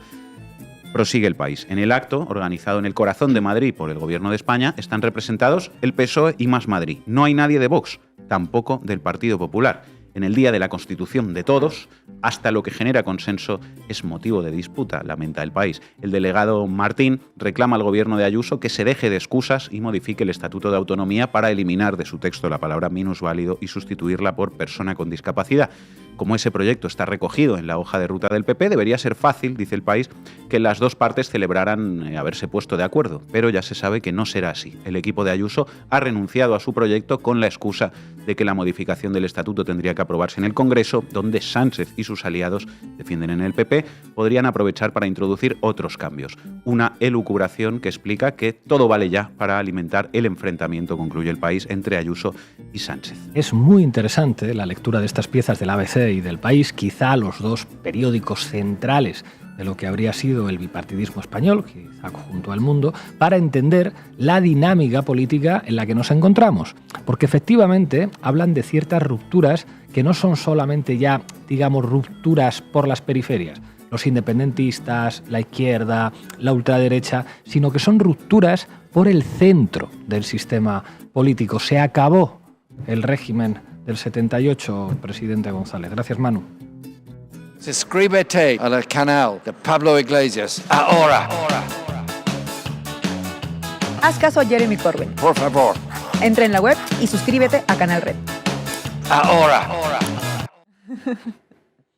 [SPEAKER 5] Prosigue El País. En el acto, organizado en el corazón de Madrid por el Gobierno de España, están representados el PSOE y Más Madrid. No hay nadie de Vox, tampoco del Partido Popular. En el día de la Constitución de todos, hasta lo que genera consenso es motivo de disputa, lamenta El País. El delegado Martín reclama al gobierno de Ayuso que se deje de excusas y modifique el Estatuto de Autonomía para eliminar de su texto la palabra minusválido y sustituirla por persona con discapacidad. Como ese proyecto está recogido en la hoja de ruta del PP, debería ser fácil, dice El País, que las dos partes celebraran haberse puesto de acuerdo, pero ya se sabe que no será así. El equipo de Ayuso ha renunciado a su proyecto con la excusa de que la modificación del Estatuto tendría que aprobarse en el Congreso, donde Sánchez y sus aliados, defienden en el PP, podrían aprovechar para introducir otros cambios. Una elucubración que explica que todo vale ya para alimentar el enfrentamiento, concluye El País, entre Ayuso y Sánchez.
[SPEAKER 2] Es muy interesante la lectura de estas piezas del ABC y del País, quizá los dos periódicos centrales de lo que habría sido el bipartidismo español, quizá junto al Mundo, para entender la dinámica política en la que nos encontramos. Porque efectivamente hablan de ciertas rupturas que no son solamente ya, digamos, rupturas por las periferias, los independentistas, la izquierda, la ultraderecha, sino que son rupturas por el centro del sistema político. Se acabó el régimen del 78, presidente González. Gracias, Manu.
[SPEAKER 8] Suscríbete al canal de Pablo Iglesias ahora.
[SPEAKER 4] Haz caso a Jeremy Corbyn.
[SPEAKER 8] Por favor.
[SPEAKER 4] Entra en la web y suscríbete a Canal Red.
[SPEAKER 8] Ahora.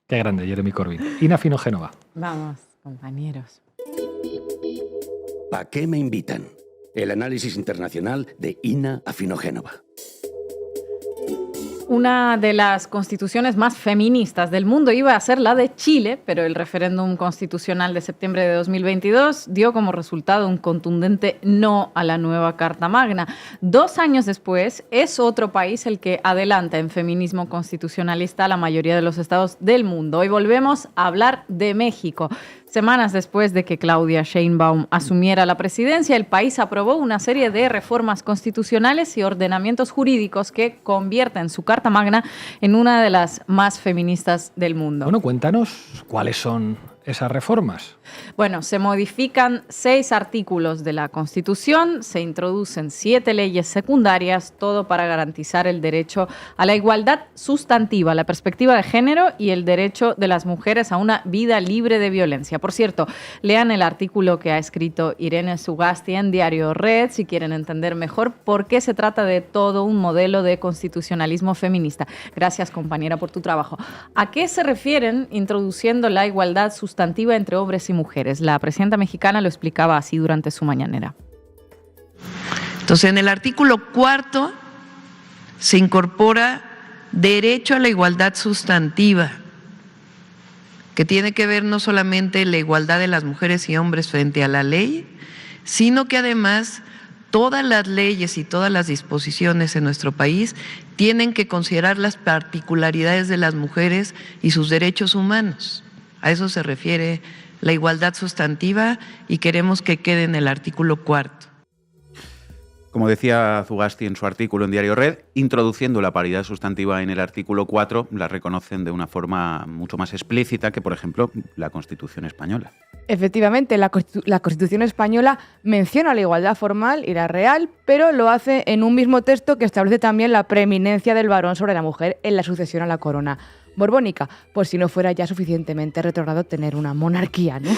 [SPEAKER 2] Qué grande, Jeremy Corbyn. Ina Fino Génova.
[SPEAKER 6] Vamos, compañeros.
[SPEAKER 3] ¿Pa' qué me invitan? El análisis internacional de Ina Afinogénova.
[SPEAKER 6] Una de las constituciones más feministas del mundo iba a ser la de Chile, pero el referéndum constitucional de septiembre de 2022 dio como resultado un contundente no a la nueva Carta Magna. 2 años después, es otro país el que adelanta en feminismo constitucionalista a la mayoría de los estados del mundo. Hoy volvemos a hablar de México. Semanas después de que Claudia Sheinbaum asumiera la presidencia, el país aprobó una serie de reformas constitucionales y ordenamientos jurídicos que convierten su Carta Magna en una de las más feministas del mundo.
[SPEAKER 2] Bueno, cuéntanos cuáles son esas reformas.
[SPEAKER 6] Bueno, se modifican 6 artículos de la Constitución, se introducen 7 leyes secundarias, todo para garantizar el derecho a la igualdad sustantiva, la perspectiva de género y el derecho de las mujeres a una vida libre de violencia. Por cierto, lean el artículo que ha escrito Irene Zugasti en Diario Red si quieren entender mejor por qué se trata de todo un modelo de constitucionalismo feminista. Gracias, compañera, por tu trabajo. ¿A qué se refieren introduciendo la igualdad sustantiva entre hombres y mujeres? La presidenta mexicana lo explicaba así durante su mañanera.
[SPEAKER 9] Entonces, en el artículo 4 se incorpora derecho a la igualdad sustantiva, que tiene que ver no solamente la igualdad de las mujeres y hombres frente a la ley, sino que además todas las leyes y todas las disposiciones en nuestro país tienen que considerar las particularidades de las mujeres y sus derechos humanos. A eso se refiere la igualdad sustantiva y queremos que quede en el artículo 4.
[SPEAKER 5] Como decía Zugasti en su artículo en Diario Red, introduciendo la paridad sustantiva en el artículo 4, la reconocen de una forma mucho más explícita que, por ejemplo, la Constitución española.
[SPEAKER 4] Efectivamente, la Constitución española menciona la igualdad formal y la real, pero lo hace en un mismo texto que establece también la preeminencia del varón sobre la mujer en la sucesión a la corona borbónica, por si no fuera ya suficientemente retrógrado tener una monarquía, ¿no?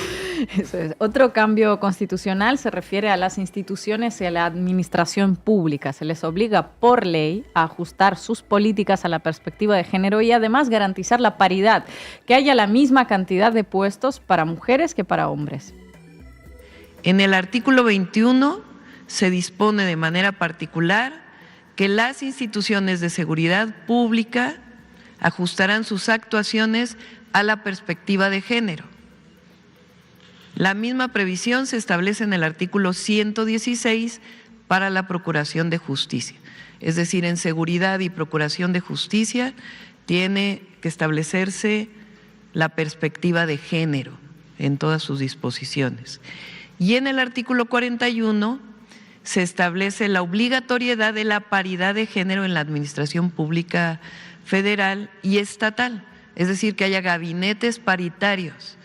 [SPEAKER 6] Eso es. Otro cambio constitucional se refiere a las instituciones y a la administración pública. Se les obliga por ley a ajustar sus políticas a la perspectiva de género y además garantizar la paridad, que haya la misma cantidad de puestos para mujeres que para hombres.
[SPEAKER 9] En el artículo 21 se dispone de manera particular que las instituciones de seguridad pública ajustarán sus actuaciones a la perspectiva de género. La misma previsión se establece en el artículo 116 para la Procuración de Justicia. Es decir, en seguridad y procuración de justicia tiene que establecerse la perspectiva de género en todas sus disposiciones. Y en el artículo 41 se establece la obligatoriedad de la paridad de género en la administración pública federal y estatal, es decir, que haya gabinetes paritarios.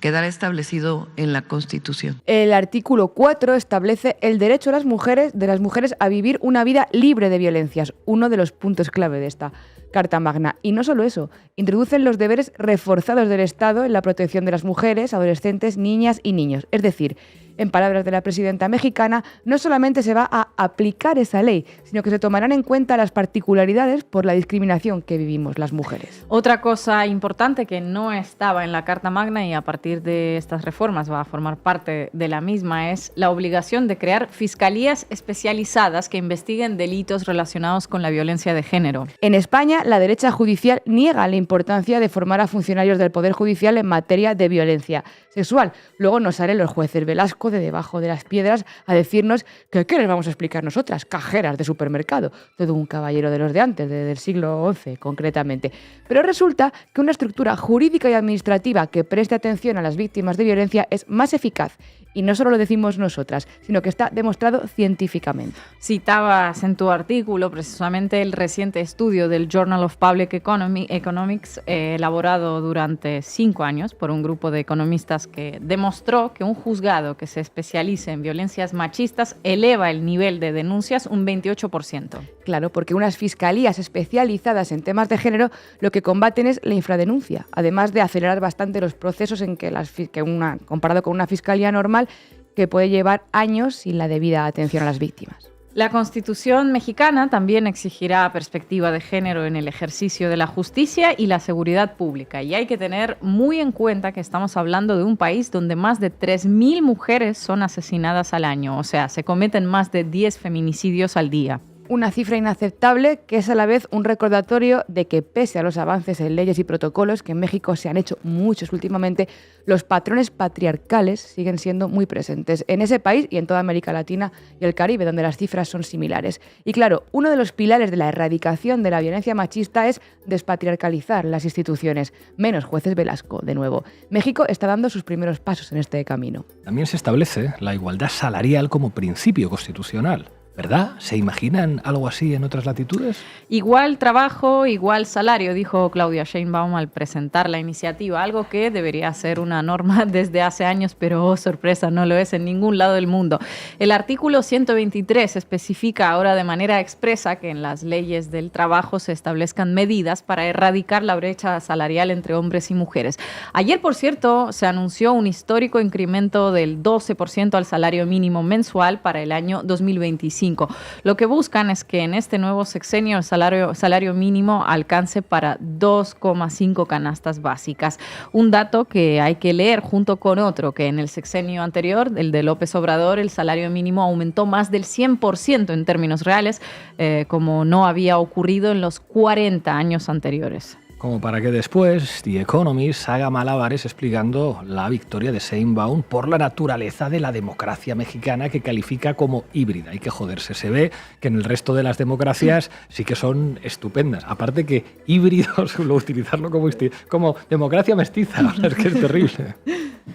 [SPEAKER 9] Quedará establecido en la Constitución.
[SPEAKER 4] El artículo 4 establece el derecho de las mujeres a vivir una vida libre de violencias, uno de los puntos clave de esta Carta Magna. Y no solo eso, introducen los deberes reforzados del Estado en la protección de las mujeres, adolescentes, niñas y niños. Es decir, en palabras de la presidenta mexicana, no solamente se va a aplicar esa ley, sino que se tomarán en cuenta las particularidades por la discriminación que vivimos las mujeres.
[SPEAKER 6] Otra cosa importante que no estaba en la Carta Magna y a partir de estas reformas va a formar parte de la misma es la obligación de crear fiscalías especializadas que investiguen delitos relacionados con la violencia de género.
[SPEAKER 4] En España, la derecha judicial niega la importancia de formar a funcionarios del Poder Judicial en materia de violencia sexual. Luego nos salen los jueces Velasco de debajo de las piedras a decirnos que ¿qué les vamos a explicar nosotras? Cajeras de supermercado. Todo un caballero de los de antes, del siglo XI concretamente. Pero resulta que una estructura jurídica y administrativa que preste atención a las víctimas de violencia es más eficaz. Y no solo lo decimos nosotras, sino que está demostrado científicamente.
[SPEAKER 6] Citabas en tu artículo precisamente el reciente estudio del Journal of Public Economics, elaborado durante 5 años por un grupo de economistas que demostró que un juzgado que se especialice en violencias machistas eleva el nivel de denuncias un 28%.
[SPEAKER 4] Claro, porque unas fiscalías especializadas en temas de género lo que combaten es la infradenuncia, además de acelerar bastante los procesos en que comparado con una fiscalía normal que puede llevar años sin la debida atención a las víctimas.
[SPEAKER 6] La Constitución mexicana también exigirá perspectiva de género en el ejercicio de la justicia y la seguridad pública. Y hay que tener muy en cuenta que estamos hablando de un país donde más de 3.000 mujeres son asesinadas al año. O sea, se cometen más de 10 feminicidios al día.
[SPEAKER 4] Una cifra inaceptable que es a la vez un recordatorio de que pese a los avances en leyes y protocolos, que en México se han hecho muchos últimamente, los patrones patriarcales siguen siendo muy presentes en ese país y en toda América Latina y el Caribe, donde las cifras son similares. Y claro, uno de los pilares de la erradicación de la violencia machista es despatriarcalizar las instituciones. Menos jueces Velasco, de nuevo. México está dando sus primeros pasos en este camino.
[SPEAKER 2] También se establece la igualdad salarial como principio constitucional. ¿Verdad? ¿Se imaginan algo así en otras latitudes?
[SPEAKER 6] Igual trabajo, igual salario, dijo Claudia Sheinbaum al presentar la iniciativa, algo que debería ser una norma desde hace años, pero oh, sorpresa, no lo es en ningún lado del mundo. El artículo 123 especifica ahora de manera expresa que en las leyes del trabajo se establezcan medidas para erradicar la brecha salarial entre hombres y mujeres. Ayer, por cierto, se anunció un histórico incremento del 12% al salario mínimo mensual para el año 2025. Lo que buscan es que en este nuevo sexenio el salario mínimo alcance para 2,5 canastas básicas. Un dato que hay que leer junto con otro, que en el sexenio anterior, el de López Obrador, el salario mínimo aumentó más del 100% en términos reales, como no había ocurrido en los 40 años anteriores.
[SPEAKER 2] Como para que después The Economist haga malabares explicando la victoria de Sheinbaum por la naturaleza de la democracia mexicana, que califica como híbrida. Hay que joderse. Se ve que en el resto de las democracias sí que son estupendas. Aparte que híbridos, utilizarlo como democracia mestiza, es que es terrible.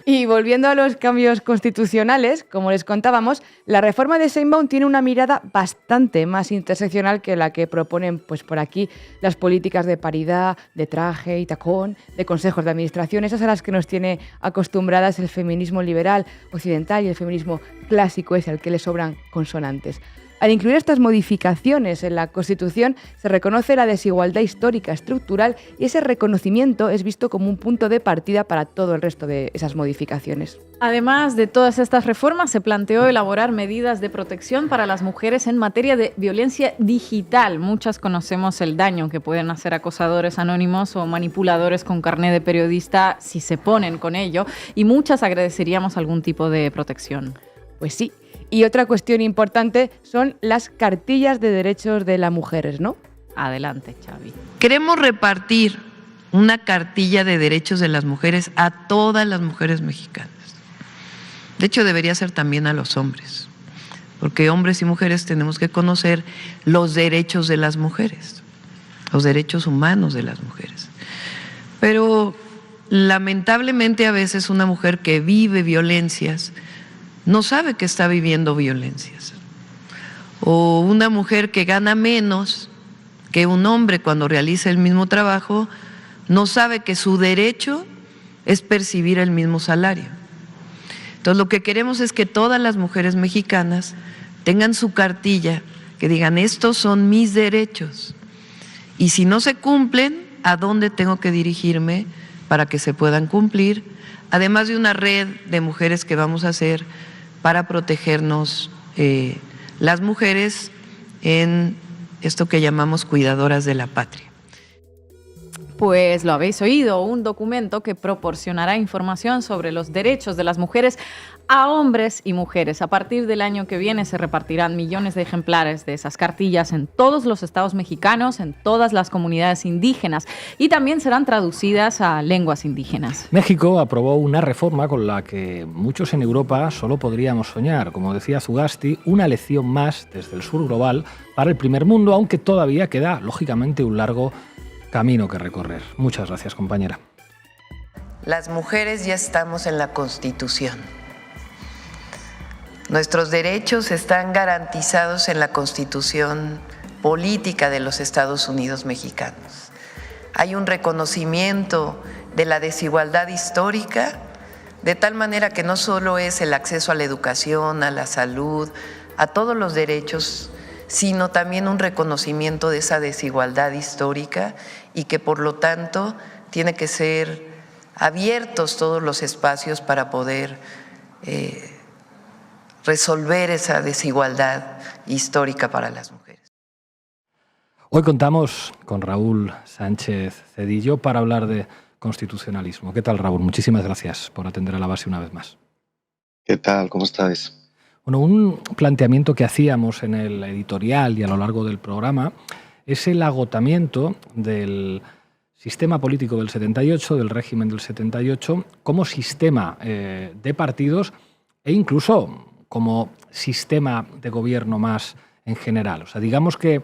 [SPEAKER 4] Y volviendo a los cambios constitucionales, como les contábamos, la reforma de Sheinbaum tiene una mirada bastante más interseccional que la que proponen pues, por aquí las políticas de paridad, de traje y tacón, de consejos de administración, esas a las que nos tiene acostumbradas el feminismo liberal occidental y el feminismo clásico es al que le sobran consonantes. Al incluir estas modificaciones en la Constitución, se reconoce la desigualdad histórica estructural y ese reconocimiento es visto como un punto de partida para todo el resto de esas modificaciones.
[SPEAKER 6] Además de todas estas reformas, se planteó elaborar medidas de protección para las mujeres en materia de violencia digital. Muchas conocemos el daño que pueden hacer acosadores anónimos o manipuladores con carné de periodista si se ponen con ello, y muchas agradeceríamos algún tipo de protección.
[SPEAKER 4] Pues sí. Y otra cuestión importante son las cartillas de derechos de las mujeres, ¿no?
[SPEAKER 6] Adelante, Xavi.
[SPEAKER 9] Queremos repartir una cartilla de derechos de las mujeres a todas las mujeres mexicanas. De hecho, debería ser también a los hombres, porque hombres y mujeres tenemos que conocer los derechos de las mujeres, los derechos humanos de las mujeres. Pero lamentablemente a veces una mujer que vive violencias no sabe que está viviendo violencias. O una mujer que gana menos que un hombre cuando realiza el mismo trabajo, no sabe que su derecho es percibir el mismo salario. Entonces lo que queremos es que todas las mujeres mexicanas tengan su cartilla, que digan, estos son mis derechos. Y si no se cumplen, ¿a dónde tengo que dirigirme para que se puedan cumplir? Además de una red de mujeres que vamos a hacer para protegernos las mujeres en esto que llamamos cuidadoras de la patria.
[SPEAKER 6] Pues lo habéis oído, un documento que proporcionará información sobre los derechos de las mujeres a hombres y mujeres. A partir del año que viene se repartirán millones de ejemplares de esas cartillas en todos los estados mexicanos, en todas las comunidades indígenas, y también serán traducidas a lenguas indígenas.
[SPEAKER 2] México aprobó una reforma con la que muchos en Europa solo podríamos soñar. Como decía Zugasti, una lección más desde el sur global para el primer mundo, aunque todavía queda, lógicamente, un largo camino que recorrer. Muchas gracias, compañera.
[SPEAKER 9] Las mujeres ya estamos en la Constitución. Nuestros derechos están garantizados en la Constitución política de los Estados Unidos mexicanos. Hay un reconocimiento de la desigualdad histórica, de tal manera que no solo es el acceso a la educación, a la salud, a todos los derechos, sino también un reconocimiento de esa desigualdad histórica y que por lo tanto tiene que ser abiertos todos los espacios para poder resolver esa desigualdad histórica para las mujeres.
[SPEAKER 2] Hoy contamos con Raúl Sánchez Cedillo para hablar de constitucionalismo. ¿Qué tal, Raúl? Muchísimas gracias por atender a La Base una vez más.
[SPEAKER 10] ¿Qué tal? ¿Cómo estáis?
[SPEAKER 2] Bueno, un planteamiento que hacíamos en el editorial y a lo largo del programa es el agotamiento del sistema político del 78, del régimen del 78, como sistema de partidos e incluso como sistema de gobierno más en general. O sea, digamos que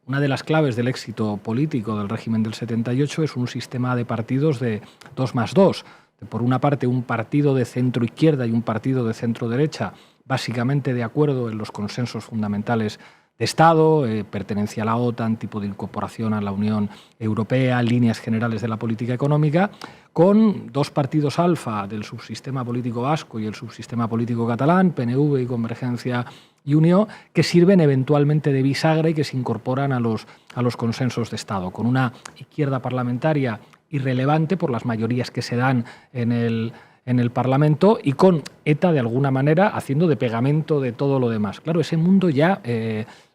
[SPEAKER 2] una de las claves del éxito político del régimen del 78 es un sistema de partidos de 2+2. Por una parte, un partido de centro-izquierda y un partido de centro-derecha, básicamente de acuerdo en los consensos fundamentales de Estado, pertenencia a la OTAN, tipo de incorporación a la Unión Europea, líneas generales de la política económica, con dos partidos alfa del subsistema político vasco y el subsistema político catalán, PNV y Convergencia y Unió, que sirven eventualmente de bisagra y que se incorporan a los consensos de Estado, con una izquierda parlamentaria irrelevante por las mayorías que se dan en el Parlamento y con ETA, de alguna manera, haciendo de pegamento de todo lo demás. Claro, ese mundo ya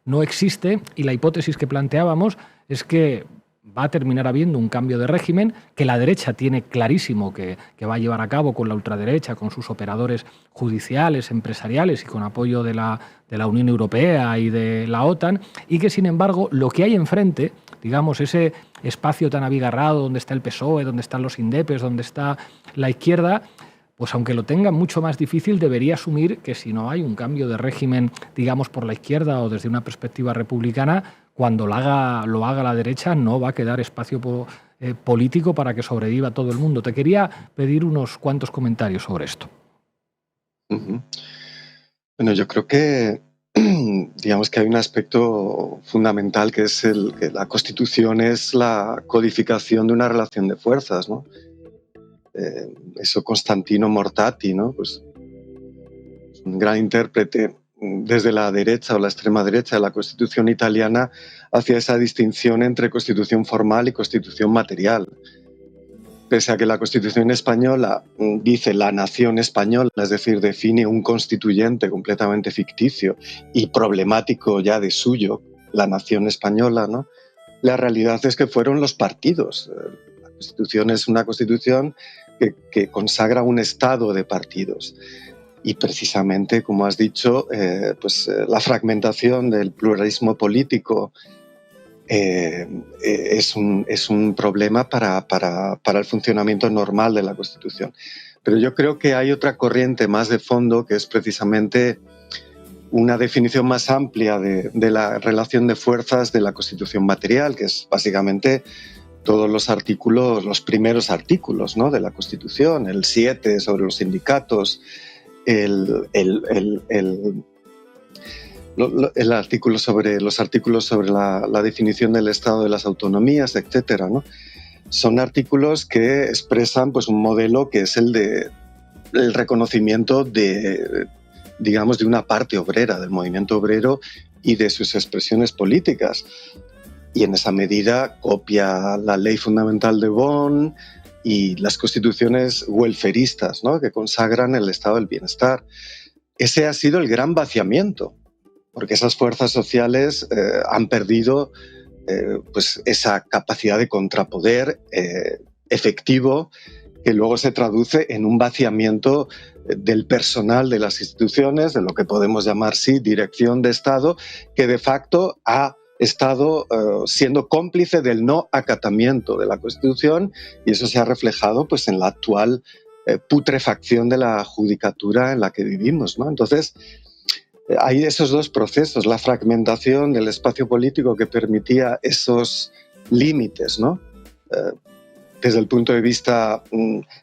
[SPEAKER 2] no existe y la hipótesis que planteábamos es que va a terminar habiendo un cambio de régimen que la derecha tiene clarísimo que va a llevar a cabo con la ultraderecha, con sus operadores judiciales, empresariales y con apoyo de la Unión Europea y de la OTAN, y que, sin embargo, lo que hay enfrente, digamos, ese espacio tan abigarrado donde está el PSOE, donde están los indepes, donde está la izquierda, pues aunque lo tenga mucho más difícil, debería asumir que si no hay un cambio de régimen, digamos, por la izquierda o desde una perspectiva republicana, cuando lo haga la derecha no va a quedar espacio político para que sobreviva todo el mundo. Te quería pedir unos cuantos comentarios sobre esto.
[SPEAKER 10] Bueno, yo creo que digamos que hay un aspecto fundamental que es que la Constitución es la codificación de una relación de fuerzas, ¿no? Eso Constantino Mortati, ¿no? Pues un gran intérprete desde la derecha o la extrema derecha de la Constitución italiana hacía esa distinción entre Constitución formal y Constitución material. Pese a que la Constitución española dice la nación española, es decir, define un constituyente completamente ficticio y problemático ya de suyo, la nación española, ¿no? La realidad es que fueron los partidos. La Constitución es una Constitución que consagra un estado de partidos. Y precisamente, como has dicho, la fragmentación del pluralismo político es un problema para el funcionamiento normal de la Constitución. Pero yo creo que hay otra corriente más de fondo que es precisamente una definición más amplia de la relación de fuerzas de la Constitución material, que es básicamente todos los artículos, los primeros artículos, ¿no?, de la Constitución, el 7 sobre los sindicatos, el artículo sobre los artículos sobre la definición del Estado de las autonomías, etcétera, ¿no? Son artículos que expresan, pues, un modelo que es el reconocimiento de una parte obrera, del movimiento obrero y de sus expresiones políticas. Y en esa medida copia la Ley Fundamental de Bonn y las constituciones welfaristas, ¿no?, que consagran el estado del bienestar. Ese ha sido el gran vaciamiento, porque esas fuerzas sociales han perdido esa capacidad de contrapoder efectivo, que luego se traduce en un vaciamiento del personal de las instituciones, de lo que podemos llamar, sí, dirección de Estado, que de facto ha estado siendo cómplice del no acatamiento de la Constitución, y eso se ha reflejado, pues, en la actual putrefacción de la judicatura en la que vivimos, ¿no? Entonces, hay esos dos procesos, la fragmentación del espacio político que permitía esos límites, ¿no? Desde el punto de vista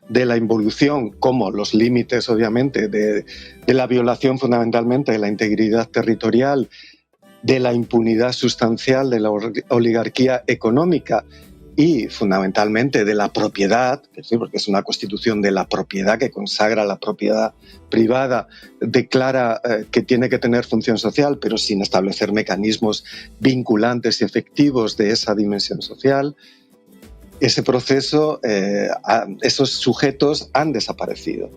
[SPEAKER 10] de la involución, como los límites, obviamente, de la violación fundamentalmente de la integridad territorial, de la impunidad sustancial de la oligarquía económica y fundamentalmente de la propiedad, porque es una constitución de la propiedad que consagra la propiedad privada, declara que tiene que tener función social, pero sin establecer mecanismos vinculantes y efectivos de esa dimensión social. Ese proceso, esos sujetos han desaparecido.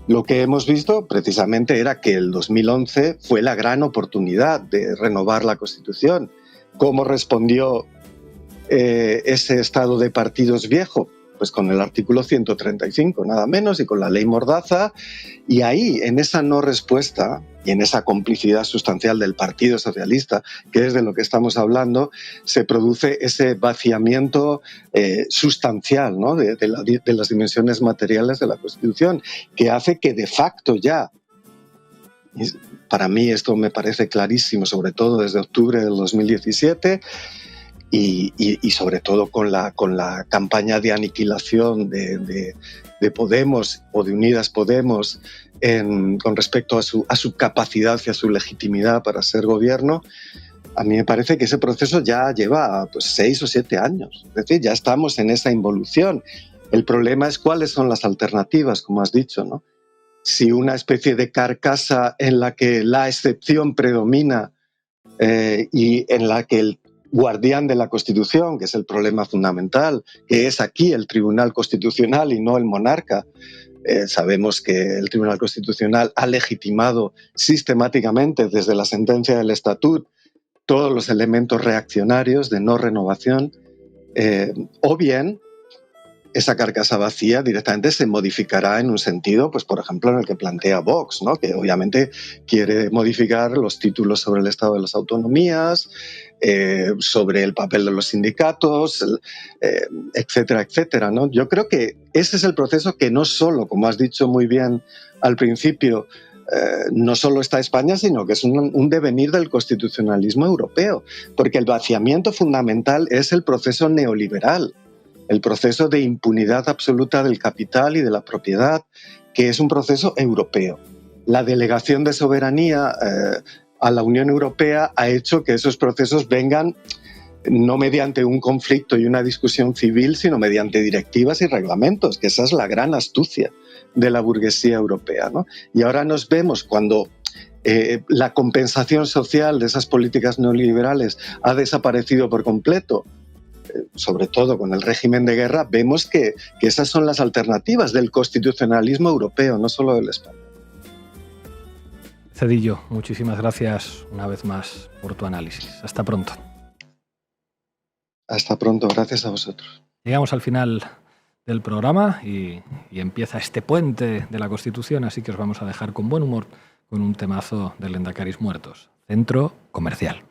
[SPEAKER 10] Lo que hemos visto precisamente era que el 2011 fue la gran oportunidad de renovar la Constitución. ¿Cómo respondió ese estado de partidos viejo? Pues con el artículo 135, nada menos, y con la ley Mordaza. Y ahí, en esa no respuesta y en esa complicidad sustancial del Partido Socialista, que es de lo que estamos hablando, se produce ese vaciamiento sustancial, ¿no?, de las dimensiones materiales de la Constitución, que hace que de facto ya, para mí esto me parece clarísimo, sobre todo desde octubre del 2017, y sobre todo con la campaña de aniquilación de Podemos o de Unidas Podemos con respecto a su capacidad y a su legitimidad para ser gobierno, a mí me parece que ese proceso ya lleva 6 o 7 años. Es decir, ya estamos en esa involución. El problema es cuáles son las alternativas, como has dicho, ¿no? Si una especie de carcasa en la que la excepción predomina y en la que el guardián de la Constitución, que es el problema fundamental, que es aquí el Tribunal Constitucional y no el monarca. Sabemos que el Tribunal Constitucional ha legitimado sistemáticamente desde la sentencia del Estatut todos los elementos reaccionarios de no renovación, o bien esa carcasa vacía directamente se modificará en un sentido, pues por ejemplo, en el que plantea Vox, ¿no?, que obviamente quiere modificar los títulos sobre el estado de las autonomías, sobre el papel de los sindicatos, etcétera, etcétera, ¿no? Yo creo que ese es el proceso que no solo, como has dicho muy bien al principio, no solo está España, sino que es un devenir del constitucionalismo europeo, porque el vaciamiento fundamental es el proceso neoliberal, el proceso de impunidad absoluta del capital y de la propiedad, que es un proceso europeo. La delegación de soberanía a la Unión Europea ha hecho que esos procesos vengan no mediante un conflicto y una discusión civil, sino mediante directivas y reglamentos, que esa es la gran astucia de la burguesía europea, ¿no? Y ahora nos vemos cuando la compensación social de esas políticas neoliberales ha desaparecido por completo, sobre todo con el régimen de guerra, vemos que esas son las alternativas del constitucionalismo europeo, no solo del español.
[SPEAKER 2] Cedillo, muchísimas gracias una vez más por tu análisis. Hasta pronto.
[SPEAKER 10] Hasta pronto, gracias a vosotros.
[SPEAKER 2] Llegamos al final del programa y empieza este puente de la Constitución, así que os vamos a dejar con buen humor con un temazo de Lehendakaris muertos, Centro Comercial.